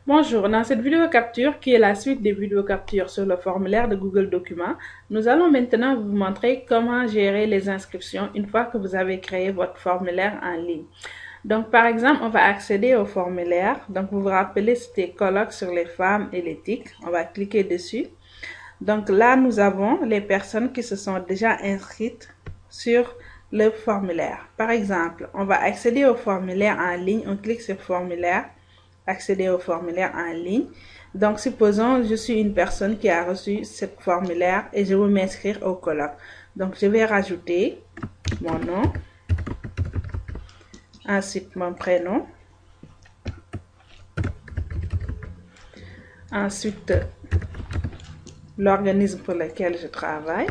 Bonjour, dans cette vidéo capture qui est la suite des vidéos capture sur le formulaire de Google Documents, nous allons maintenant vous montrer comment gérer les inscriptions une fois que vous avez créé votre formulaire en ligne. Donc par exemple, on va accéder au formulaire. Donc vous vous rappelez, c'était colloque sur les femmes et l'éthique. On va cliquer dessus. Donc là, nous avons les personnes qui se sont déjà inscrites sur le formulaire. Par exemple, on va accéder au formulaire en ligne. On clique sur formulaire. Accéder au formulaire en ligne. Donc, supposons je suis une personne qui a reçu ce formulaire et je veux m'inscrire au colloque. Donc, je vais rajouter mon nom, ensuite mon prénom, ensuite l'organisme pour lequel je travaille,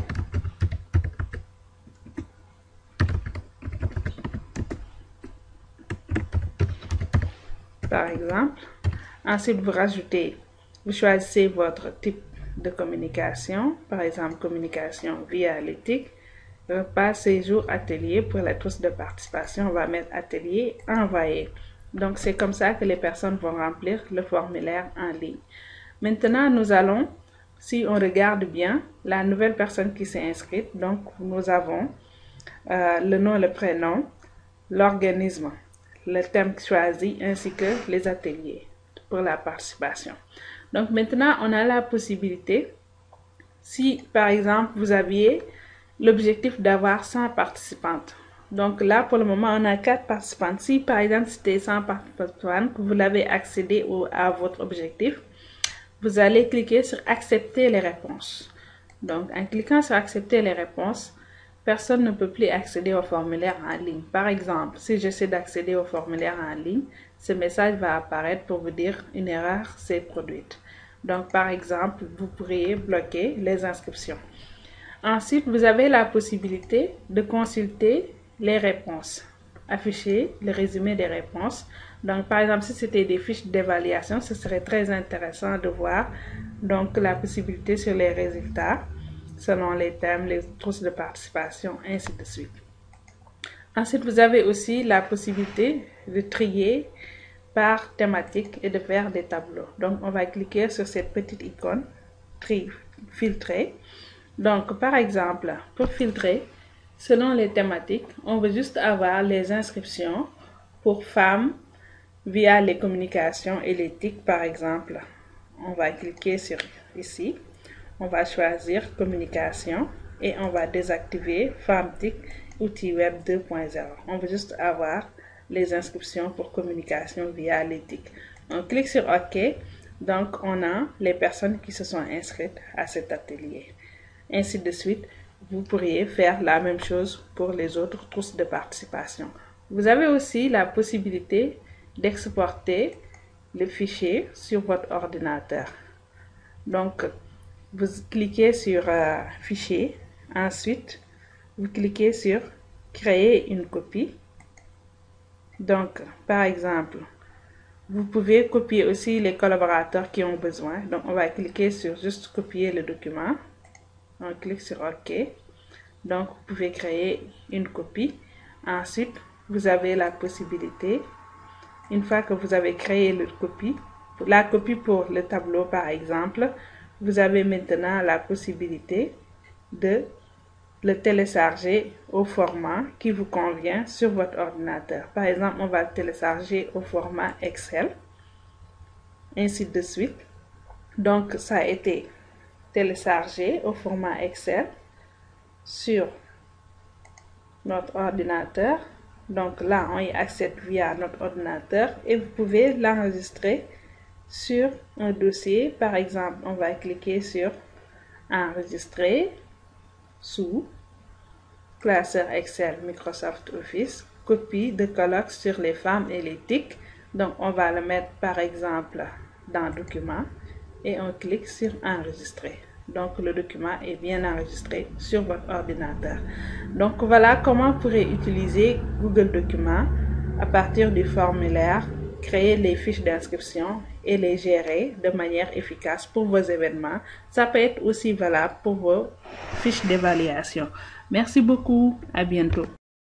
par exemple. Ensuite, vous choisissez votre type de communication, par exemple communication via l'éthique, repas, séjour, atelier. Pour la trousse de participation, on va mettre atelier, envoyer. Donc, c'est comme ça que les personnes vont remplir le formulaire en ligne. Maintenant, nous allons, si on regarde bien, la nouvelle personne qui s'est inscrite. Donc, nous avons le nom, le prénom, l'organisme, le thème choisi ainsi que les ateliers pour la participation. Donc maintenant, on a la possibilité, si par exemple vous aviez l'objectif d'avoir 100 participantes. Donc là, pour le moment, on a 4 participantes. Si par exemple c'était 100 participantes, que vous l'avez accédé à votre objectif, vous allez cliquer sur accepter les réponses. Donc en cliquant sur accepter les réponses, personne ne peut plus accéder au formulaire en ligne. Par exemple, si j'essaie d'accéder au formulaire en ligne, ce message va apparaître pour vous dire une erreur s'est produite. Donc, par exemple, vous pourriez bloquer les inscriptions. Ensuite, vous avez la possibilité de consulter les réponses, afficher le résumé des réponses. Donc, par exemple, si c'était des fiches d'évaluation, ce serait très intéressant de voir donc la possibilité sur les résultats selon les thèmes, les trousses de participation, ainsi de suite. Ensuite, vous avez aussi la possibilité de trier par thématique et de faire des tableaux. Donc, on va cliquer sur cette petite icône, filtrer. Donc, par exemple, pour filtrer, selon les thématiques, on veut juste avoir les inscriptions pour femmes via les communications et l'éthique, par exemple. On va cliquer sur ici. On va choisir communication et on va désactiver FemTIC outils web 2.0. On veut juste avoir les inscriptions pour communication via l'éthique. On clique sur OK. Donc, on a les personnes qui se sont inscrites à cet atelier. Ainsi de suite, vous pourriez faire la même chose pour les autres trousses de participation. Vous avez aussi la possibilité d'exporter le fichier sur votre ordinateur. Donc, vous cliquez sur fichier, ensuite vous cliquez sur créer une copie. Donc par exemple, vous pouvez copier aussi les collaborateurs qui ont besoin. Donc on va cliquer sur juste copier le document. On clique sur OK. Donc vous pouvez créer une copie. Ensuite, vous avez la possibilité, une fois que vous avez créé la copie pour le tableau par exemple, vous avez maintenant la possibilité de le télécharger au format qui vous convient sur votre ordinateur. Par exemple, on va le télécharger au format Excel, ainsi de suite. Donc, ça a été téléchargé au format Excel sur notre ordinateur. Donc là, on y accède via notre ordinateur et vous pouvez l'enregistrer sur un dossier. Par exemple, on va cliquer sur enregistrer sous classeur Excel Microsoft Office, copie de colloque sur les femmes et l'éthique. Donc on va le mettre par exemple dans document et on clique sur enregistrer. Donc le document est bien enregistré sur votre ordinateur. Donc voilà comment vous pourrez utiliser Google Documents à partir du formulaire, créer les fiches d'inscription et les gérer de manière efficace pour vos événements. Ça peut être aussi valable pour vos fiches d'évaluation. Merci beaucoup, à bientôt.